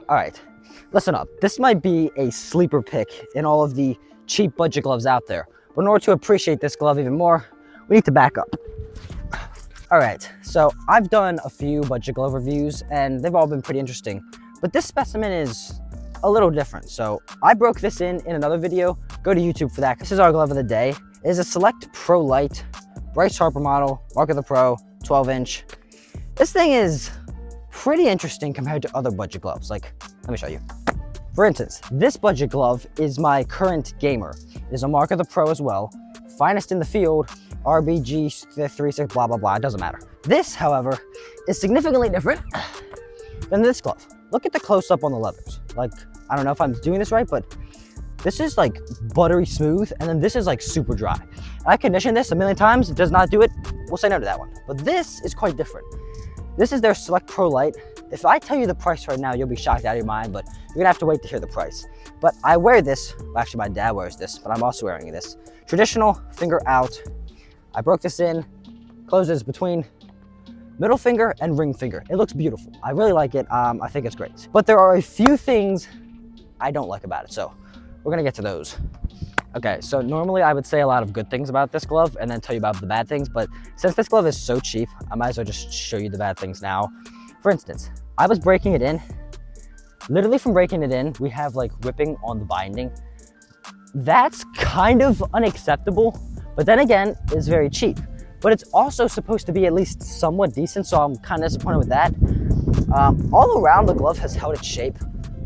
All right, listen up. This might be a sleeper pick in all of the cheap budget gloves out there. But in order to appreciate this glove even more, we need to back up. All right, so I've done a few budget glove reviews and they've all been pretty interesting. But this specimen is a little different. So I broke this in another video. Go to YouTube for that. This is our glove of the day. It is a Select Pro Lite, Bryce Harper model, Mark of the Pro, 12-inch. This thing is pretty interesting compared to other budget gloves. Like, let me show you. For instance, this budget glove is my current gamer. It is a Mark of the Pro as well. Finest in the field, RBG 36, blah, blah, blah, it doesn't matter. This, however, is significantly different than this glove. Look at the close-up on the leathers. Like, I don't know if I'm doing this right, but this is like buttery smooth, and then this is like super dry. I conditioned this a million times, it does not do it, we'll say no to that one. But this is quite different. This is their Select Pro Lite. If I tell you the price right now, you'll be shocked out of your mind, but you're gonna have to wait to hear the price. But I wear this, well, actually my dad wears this, but I'm also wearing this. Traditional, finger out. I broke this in, closes between middle finger and ring finger. It looks beautiful. I really like it. I think it's great. But there are a few things I don't like about it, so we're gonna get to those. Okay, so normally I would say a lot of good things about this glove and then tell you about the bad things, but since this glove is so cheap, I might as well just show you the bad things now. For instance, I was breaking it in. Literally from breaking it in, we have like ripping on the binding. That's kind of unacceptable, but then again, it's very cheap. But it's also supposed to be at least somewhat decent, so I'm kind of disappointed with that. All around, the glove has held its shape,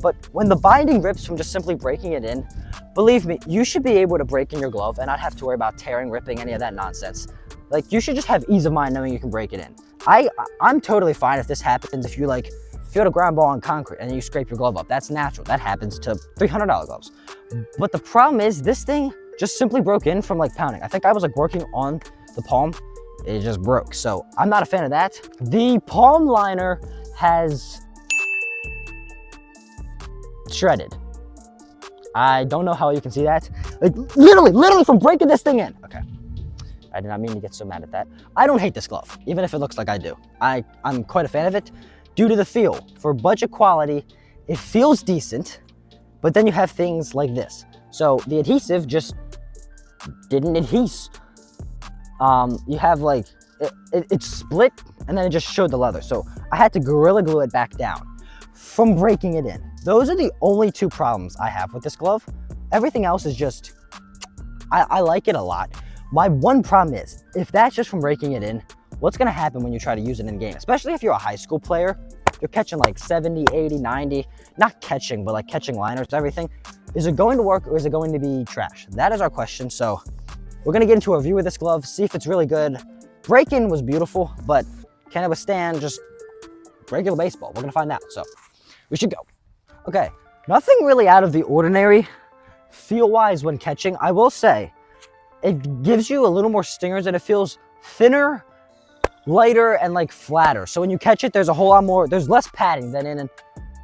but when the binding rips from just simply breaking it in, believe me, you should be able to break in your glove and not have to worry about tearing, ripping, any of that nonsense. Like, you should just have ease of mind knowing you can break it in. I'm totally fine if this happens, if you like feel a ground ball on concrete and you scrape your glove up. That's natural. That happens to $300 gloves. But the problem is this thing just simply broke in from like pounding. I think I was like working on the palm, it just broke. So I'm not a fan of that. The palm liner has shredded. I don't know how you can see that. Like literally from breaking this thing in. Okay. I did not mean to get so mad at that. I don't hate this glove, even if it looks like I do. I'm quite a fan of it due to the feel. For budget quality, it feels decent, but then you have things like this. So the adhesive just didn't adhese. You have like, it split and then it just showed the leather. So I had to Gorilla Glue it back down from breaking it in. Those are the only two problems I have with this glove. Everything else is just, I like it a lot. My one problem is, if that's just from breaking it in, what's gonna happen when you try to use it in game? Especially if you're a high school player, you're catching like 70, 80, 90, not catching, but like catching liners, everything. Is it going to work or is it going to be trash? That is our question. So we're gonna get into a review of this glove, see if it's really good. Break-in was beautiful, but can it withstand just regular baseball? We're gonna find out, so we should go. Okay, nothing really out of the ordinary feel-wise when catching. I will say, it gives you a little more stingers and it feels thinner, lighter, and like flatter. So when you catch it, there's a whole lot more, there's less padding than in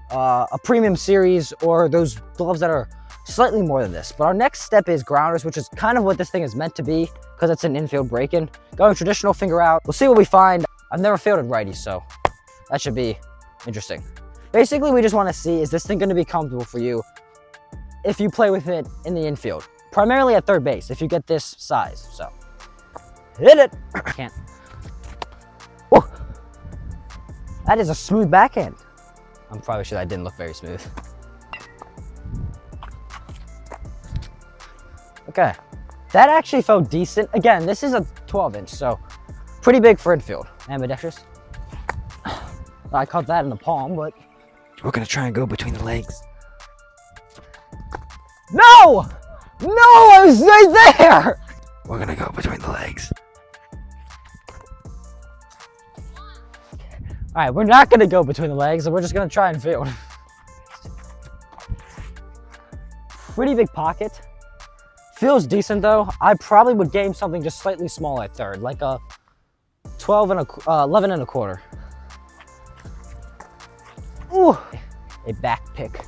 a premium series or those gloves that are slightly more than this. But our next step is grounders, which is kind of what this thing is meant to be because it's an infield break-in. Going traditional finger out, we'll see what we find. I've never fielded righties, so that should be interesting. Basically, we just want to see, is this thing going to be comfortable for you if you play with it in the infield? Primarily at third base, if you get this size, so. Hit it! I can't. Whoa. That is a smooth backhand. I'm probably sure that didn't look very smooth. Okay, that actually felt decent. Again, this is a 12-inch, so pretty big for infield. Ambidextrous. I caught that in the palm, but we're gonna try and go between the legs. No! No, I was right there! We're gonna go between the legs. All right, we're not gonna go between the legs, and we're just gonna try and field. Pretty big pocket. Feels decent though. I probably would game something just slightly smaller at third, like a 11 and a quarter. Ooh, a back pick.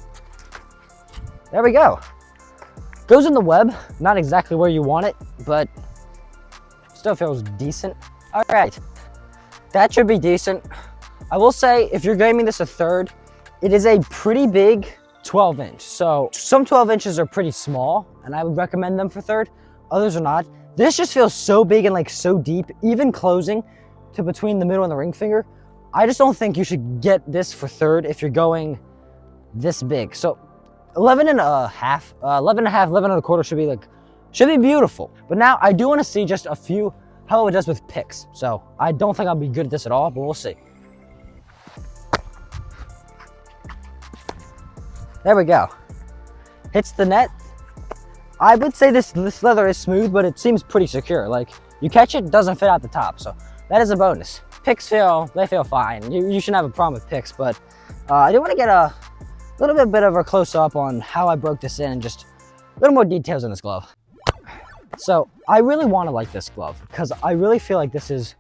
There we go. Goes in the web, not exactly where you want it, but still feels decent. All right, that should be decent. I will say, if you're gaming this a third, It is a pretty big 12 inch. So some 12 inches are pretty small and I would recommend them for third. Others are not. This just feels so big and like so deep, even closing to between the middle and the ring finger. I just don't think you should get this for third if you're going this big. So 11 and a half, 11 and a quarter should be beautiful. But now I do want to see just a few, how it does with picks. So I don't think I'll be good at this at all, but we'll see. There we go. Hits the net. I would say this leather is smooth, but it seems pretty secure. Like, you catch it, doesn't fit out the top, so that is a bonus. Picks feel fine. You shouldn't have a problem with picks, but I do want to get a little bit of a close-up on how I broke this in and just a little more details on this glove. So I really want to like this glove because I really feel like this is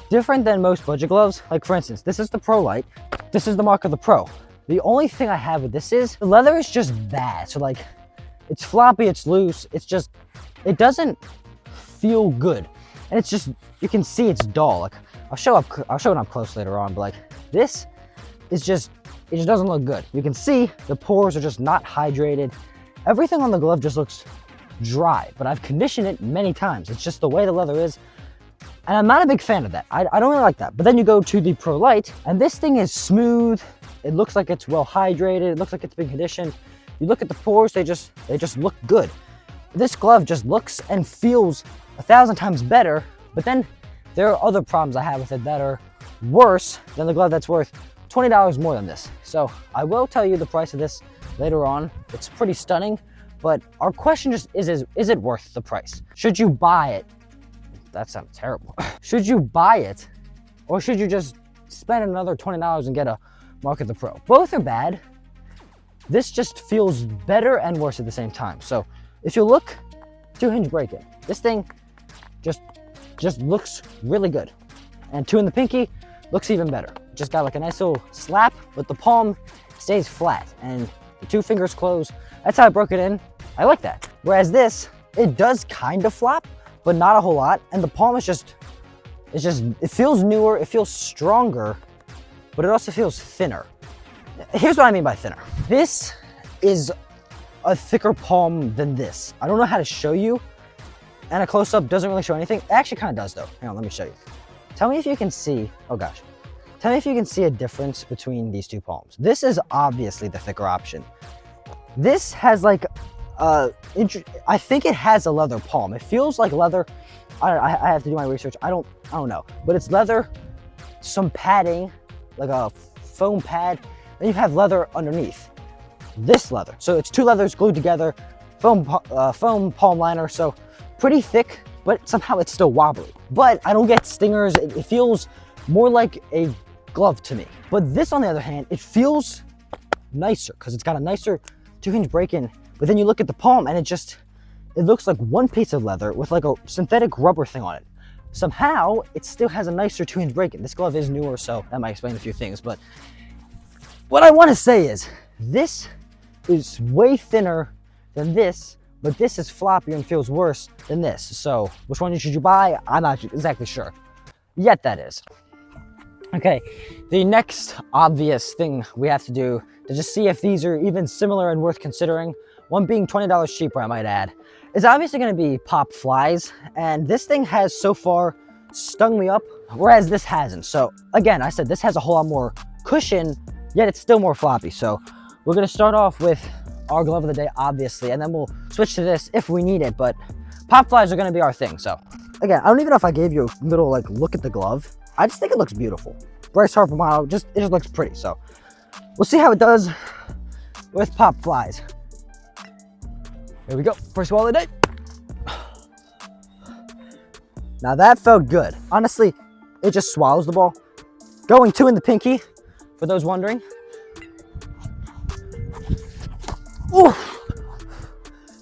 different than most budget gloves. Like, for instance, this is the Pro Lite. This is the mark of the Pro. The only thing I have with this is the leather is just bad. So like, it's floppy, it's loose, it doesn't feel good. And it's just, you can see it's dull. Like, I'll show it up close later on, but like, this is just, it just doesn't look good. You can see the pores are just not hydrated. Everything on the glove just looks dry, but I've conditioned it many times. It's just the way the leather is. And I'm not a big fan of that. I don't really like that. But then you go to the Pro Lite, and this thing is smooth. It looks like it's well hydrated. It looks like it's been conditioned. You look at the pores, they just look good. This glove just looks and feels 1,000 times better, but then there are other problems I have with it that are worse than the glove that's worth $20 more than this. So I will tell you the price of this later on. It's pretty stunning, but our question just is it worth the price? Should you buy it? That sounds terrible. Should you buy it, or should you just spend another $20 and get a Mark of the Pro? Both are bad. This just feels better and worse at the same time. So if you look, 2-hinge break-in. This thing just looks really good. And 2 in the pinky looks even better. Just got like a nice little slap, but the palm stays flat and the 2 fingers close. That's how I broke it in. I like that. Whereas this, it does kind of flop, but not a whole lot. And the palm is it feels newer, it feels stronger, but it also feels thinner. Here's what I mean by thinner. This is a thicker palm than this. I don't know how to show you, and a close-up doesn't really show anything. It actually kind of does though. Hang on, let me show you. Tell me if you can see, oh gosh. Tell me if you can see a difference between these 2 palms. This is obviously the thicker option. This has like, I think it has a leather palm. It feels like leather. I have to do my research. I don't know, but it's leather, some padding, like a foam pad, then you have leather underneath. This leather. So it's 2 leathers glued together, foam palm liner, so pretty thick, but somehow it's still wobbly. But I don't get stingers. It feels more like a glove to me. But this, on the other hand, it feels nicer because it's got a nicer 2-hinge break-in. But then you look at the palm and it looks like one piece of leather with like a synthetic rubber thing on it. Somehow, it still has a nicer 2-hinge break-in. This glove is newer, so that might explain a few things. But what I want to say is, this is way thinner than this, but this is floppier and feels worse than this. So which one should you buy? I'm not exactly sure. Yet that is. Okay, the next obvious thing we have to do to just see if these are even similar and worth considering, one being $20 cheaper, I might add, is obviously going to be pop flies. And this thing has so far stung me up, whereas this hasn't. So again, I said this has a whole lot more cushion, yet it's still more floppy. So we're going to start off with our glove of the day, obviously, and then we'll switch to this if we need it. But pop flies are going to be our thing. So again, I don't even know if I gave you a little like look at the glove. I just think it looks beautiful. Bryce Harper model, it just looks pretty. So we'll see how it does with pop flies. Here we go, first ball of the day. Now that felt good. Honestly, it just swallows the ball. Going 2 in the pinky, for those wondering. Ooh,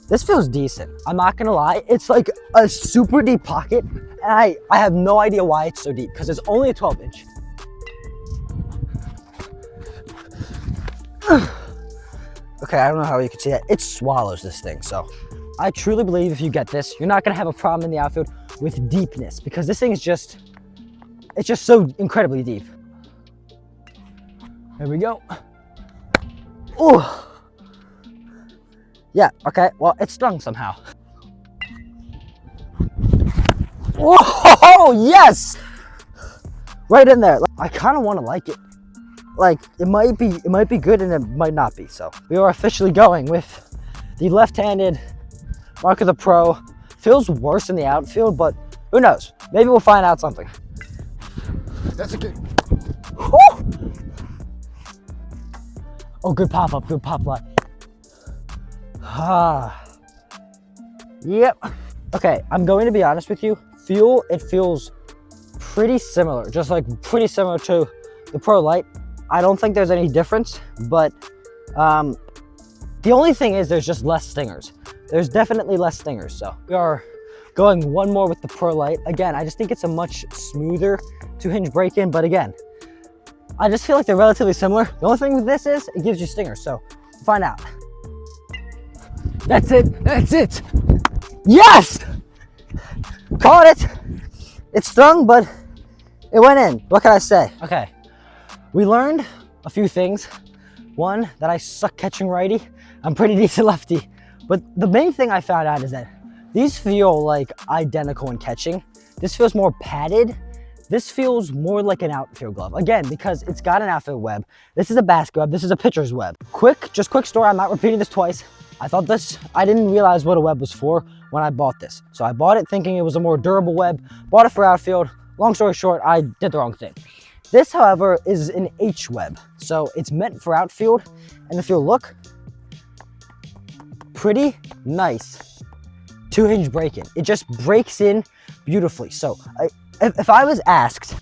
this feels decent. I'm not gonna lie. It's like a super deep pocket, and I have no idea why it's so deep, because it's only a 12-inch. Okay, I don't know how you can see that. It swallows this thing, so I truly believe if you get this, you're not gonna have a problem in the outfield with deepness, because this thing is it's just so incredibly deep. Here we go. Ooh. Yeah, okay, well, it stung somehow. Whoa, yes! Right in there. I kind of want to like it. Like, it might be good and it might not be. So we are officially going with the left-handed Mark of the Pro. Feels worse in the outfield, but who knows? Maybe we'll find out something. That's a good. Woo! Oh, good pop-up, good pop-up. Ah. Yep. Okay, I'm going to be honest with you. It feels pretty similar, just like pretty similar to the Pro Lite. I don't think there's any difference, but the only thing is there's just less stingers. There's definitely less stingers. So we are going one more with the Pro Lite. Again, I just think it's a much smoother 2-hinge break-in, but again, I just feel like they're relatively similar. The only thing with this is it gives you stingers, so find out. That's it, that's it. Yes! Caught it. It stung, but it went in. What can I say? Okay, we learned a few things. One, that I suck catching righty. I'm pretty decent lefty. But the main thing I found out is that these feel like identical in catching. This feels more padded. This feels more like an outfield glove. Again, because it's got an outfield web. This is a basket web. This is a pitcher's web. Quick story. I'm not repeating this twice. I didn't realize what a web was for when I bought this. So I bought it thinking it was a more durable web, bought it for outfield. Long story short, I did the wrong thing. This, however, is an H web. So it's meant for outfield. And if you look, pretty nice 2-hinge break-in. It just breaks in beautifully. So if I was asked,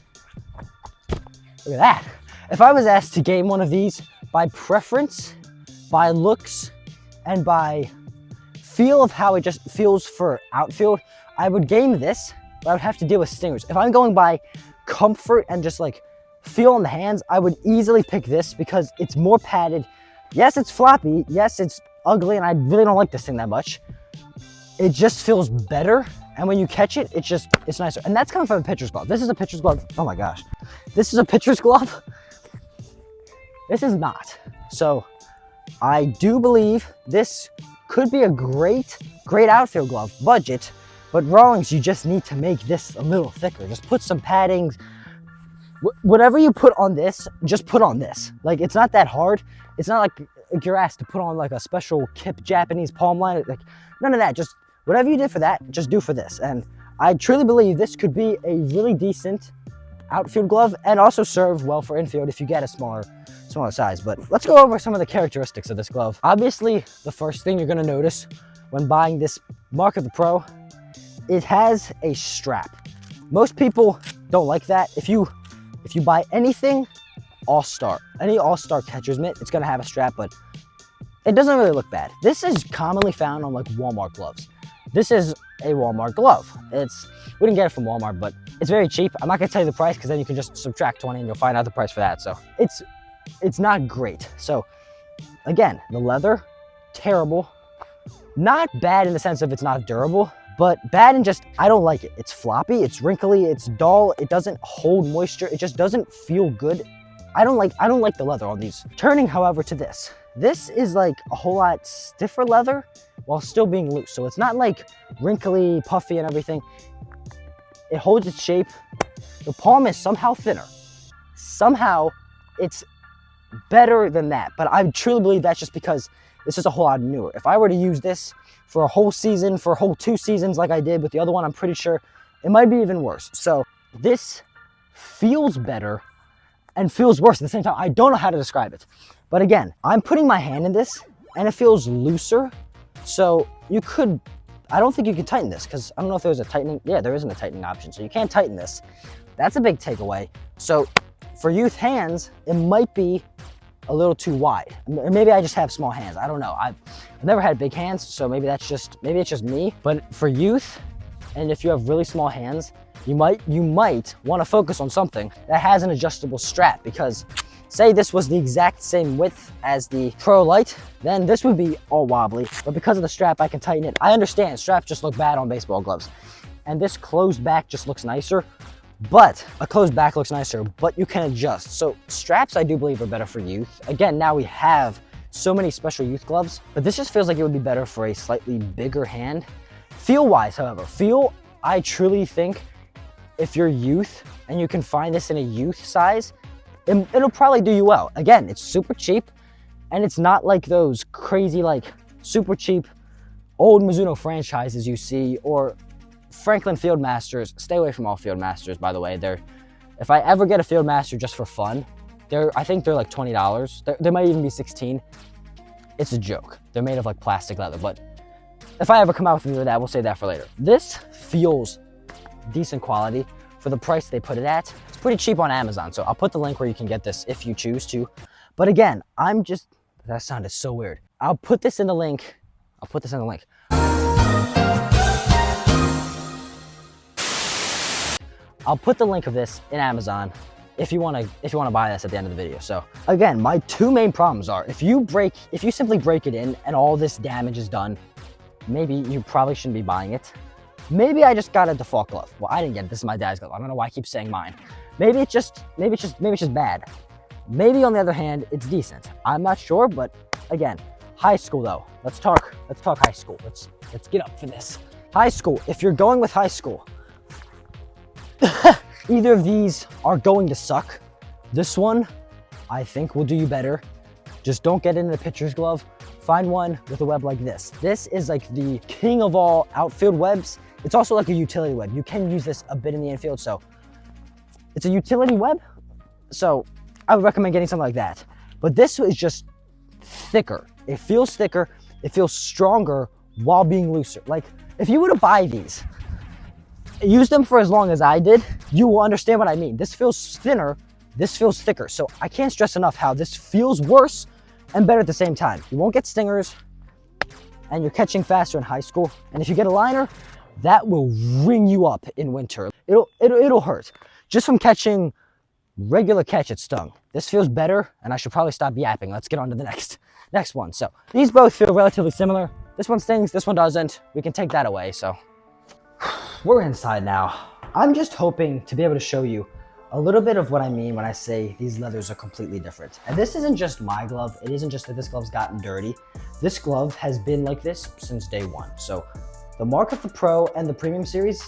look at that. If I was asked to game one of these by preference, by looks, and by feel of how it just feels for outfield, I would game this, but I would have to deal with stingers. If I'm going by comfort and just like feel in the hands, I would easily pick this because it's more padded. Yes, it's floppy. Yes, it's ugly, and I really don't like this thing that much. It just feels better, and when you catch it, it's nicer. And that's coming from a pitcher's glove. This is a pitcher's glove. Oh my gosh. This is a pitcher's glove. This is not. So I do believe this could be a great outfield glove budget, but Rawlings, you just need to make this a little thicker. Just put some padding. Whatever you put on this, just put on this. Like, it's not that hard. It's not like you're asked to put on like a special Kip Japanese palm line. Like, none of that. Just whatever you did for that, just do for this. And I truly believe this could be a really decent outfield glove and also serve well for infield if you get a smaller size. But let's go over some of the characteristics of this glove. Obviously, the first thing you're gonna notice when buying this Mark of the Pro, it has a strap. Most people don't like that. If you buy anything All-Star, any All-Star catcher's mitt, it's gonna have a strap, but it doesn't really look bad. This is commonly found on like Walmart gloves. This is a Walmart glove. We didn't get it from Walmart, but it's very cheap. I'm not gonna tell you the price because then you can just subtract 20 and you'll find out the price for that. So it's not great. So again, the leather, terrible. Not bad in the sense of it's not durable, but bad in just, I don't like it. It's floppy, it's wrinkly, it's dull, it doesn't hold moisture, it just doesn't feel good. I don't like the leather on these. Turning, however, to this. This is like a whole lot stiffer leather while still being loose. So it's not like wrinkly, puffy and everything. It holds its shape. The palm is somehow thinner. Somehow it's better than that, but I truly believe that's just because this is a whole lot newer. If I were to use this for a whole season, for a whole 2 seasons like I did with the other one, I'm pretty sure it might be even worse. So this feels better and feels worse at the same time. I don't know how to describe it. But again, I'm putting my hand in this and it feels looser. So I don't think you can tighten this because I don't know if there's a tightening. Yeah, there isn't a tightening option. So you can't tighten this. That's a big takeaway. So for youth hands, it might be a little too wide. Or maybe I just have small hands. I don't know. I've never had big hands, so maybe it's just me. But for youth, and if you have really small hands, you might want to focus on something that has an adjustable strap, because say this was the exact same width as the Pro Lite, then this would be all wobbly. But because of the strap, I can tighten it. I understand straps just look bad on baseball gloves, and this closed back just looks nicer. But a closed back looks nicer, but you can adjust. So straps, I do believe, are better for youth. Again, now we have so many special youth gloves, but this just feels like it would be better for a slightly bigger hand. Feel-wise, however, I truly think if you're youth and you can find this in a youth size, it'll probably do you well. Again, it's super cheap, and it's not like those crazy, like, super cheap old Mizuno franchises you see, or Franklin Fieldmasters. Stay away from all Fieldmasters, by the way. If I ever get a Fieldmaster just for fun, I think they're like $20. They might even be $16. It's a joke. They're made of like plastic leather, but if I ever come out with either of that, we'll save that for later. This feels decent quality for the price they put it at. It's pretty cheap on Amazon, so I'll put the link where you can get this if you choose to. But again, that sounded so weird. I'll put this in the link. I'll put the link of this in Amazon if you want to buy this at the end of the video. So again, my two main problems are if you simply break it in and all this damage is done, maybe you probably shouldn't be buying it. Maybe I just got a default glove. Well, I didn't get it. This is my dad's glove. I don't know why I keep saying mine. Maybe it's just bad. Maybe on the other hand, it's decent. I'm not sure, but again, high school though. Let's talk high school. Let's get up for this. High school. If you're going with high school, either of these are going to suck. This one, I think, will do you better. Just don't get into the pitcher's glove. Find one with a web like this. This is like the king of all outfield webs. It's also like a utility web. You can use this a bit in the infield, so it's a utility web. So I would recommend getting something like that. But this is just thicker. It feels thicker. It feels stronger while being looser. Like if you were to buy these, use them for as long as I did, you will understand what I mean. This feels thinner, this feels thicker. So I can't stress enough how this feels worse and better at the same time. You won't get stingers, and you're catching faster in high school. And if you get a liner, that will ring you up in winter. It'll hurt. Just from catching regular catch, it stung. This feels better, and I should probably stop yapping. Let's get on to the next one. So these both feel relatively similar. This one stings, this one doesn't. We can take that away, so. We're inside now. I'm just hoping to be able to show you a little bit of what I mean when I say these leathers are completely different. And this isn't just my glove. It isn't just that this glove's gotten dirty. This glove has been like this since day one. So the Mark of the Pro and the Premium series,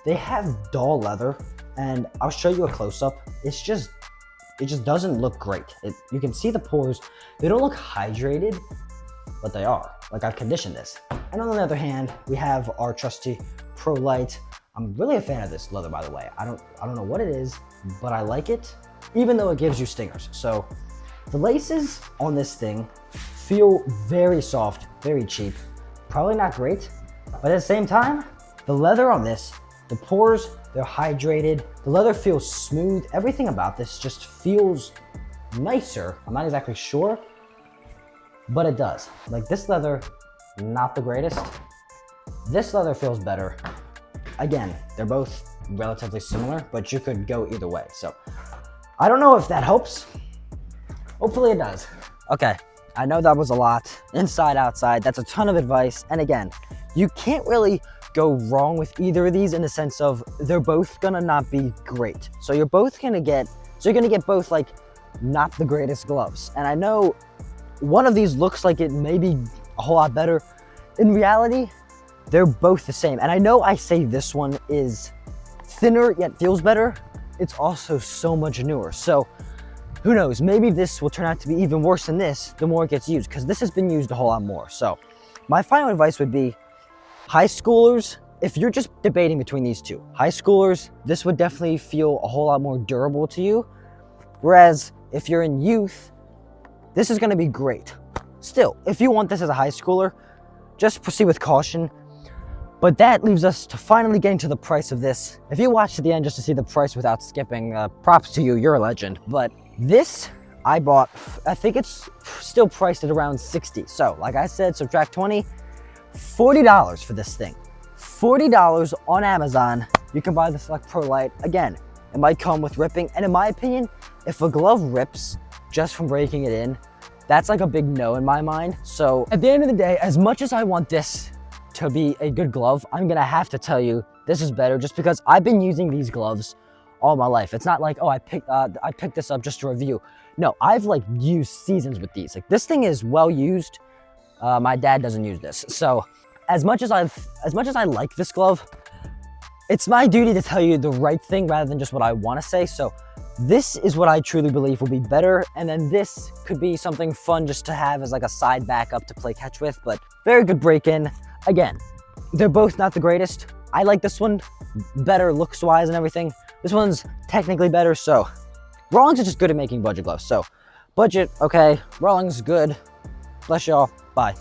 they have dull leather, and I'll show you a close-up. It just doesn't look great. You can see the pores. They don't look hydrated, but they are. Like, I've conditioned this. And on the other hand, we have our trusty Pro Lite. I'm really a fan of this leather, by the way. I don't know what it is, but I like it, even though it gives you stingers. So the laces on this thing feel very soft, very cheap, probably not great, but at the same time, the leather on this, the pores, they're hydrated. The leather feels smooth. Everything about this just feels nicer. I'm not exactly sure, but it does. Like, this leather, not the greatest. This leather feels better. Again, they're both relatively similar, but you could go either way. So I don't know if that helps. Hopefully it does. Okay, I know that was a lot. Inside, outside, that's a ton of advice. And again, you can't really go wrong with either of these in the sense of they're both gonna not be great. So you're gonna get both like not the greatest gloves. And I know one of these looks like it may be a whole lot better. In reality, they're both the same. And I know I say this one is thinner yet feels better. It's also so much newer. So who knows, maybe this will turn out to be even worse than this the more it gets used, because this has been used a whole lot more. So my final advice would be high schoolers, if you're just debating between these two, high schoolers, this would definitely feel a whole lot more durable to you. Whereas if you're in youth, this is gonna be great. Still, if you want this as a high schooler, just proceed with caution. But that leaves us to finally getting to the price of this. If you watched to the end just to see the price without skipping, props to you, you're a legend. But this, I bought, I think it's still priced at around 60. So, like I said, subtract 20, $40 for this thing. $40 on Amazon. You can buy the Select Pro Lite. Again, it might come with ripping. And in my opinion, if a glove rips just from breaking it in, that's like a big no in my mind. So at the end of the day, as much as I want this to be a good glove, I'm gonna have to tell you this is better just because I've been using these gloves all my life. It's not like, oh, I picked this up just to review. No, I've like used seasons with these. Like this thing is well used. My dad doesn't use this. So as much as I like this glove, it's my duty to tell you the right thing rather than just what I want to say. So this is what I truly believe will be better. And then this could be something fun just to have as like a side backup to play catch with, but very good break-in. Again, they're both not the greatest. I like this one better looks-wise and everything. This one's technically better, so Rawlings is just good at making budget gloves. So budget, okay. Rawlings, good. Bless y'all. Bye.